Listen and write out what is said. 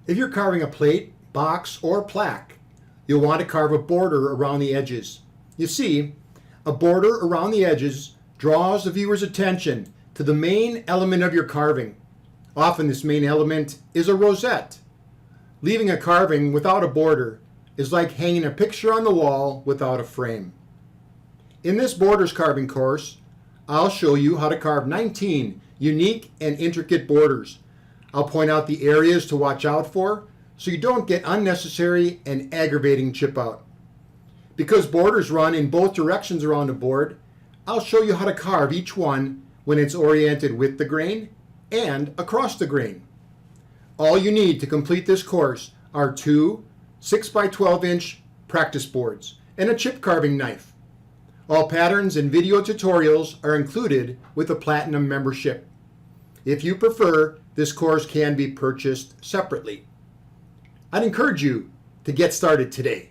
If you're carving a plate, box, or plaque, you'll want to carve a border around the edges. You see, a border around the edges draws the viewer's attention to the main element of your carving. Often this main element is a rosette. Leaving a carving without a border is like hanging a picture on the wall without a frame. In this borders carving course, I'll show you how to carve 19 unique and intricate borders. I'll point out the areas to watch out for so you don't get unnecessary and aggravating chip out. Because borders run in both directions around the board, I'll show you how to carve each one when it's oriented with the grain and across the grain. All you need to complete this course are two 6 by 12 inch practice boards and a chip carving knife. All patterns and video tutorials are included with a Platinum membership. If you prefer, this course can be purchased separately. I'd encourage you to get started today.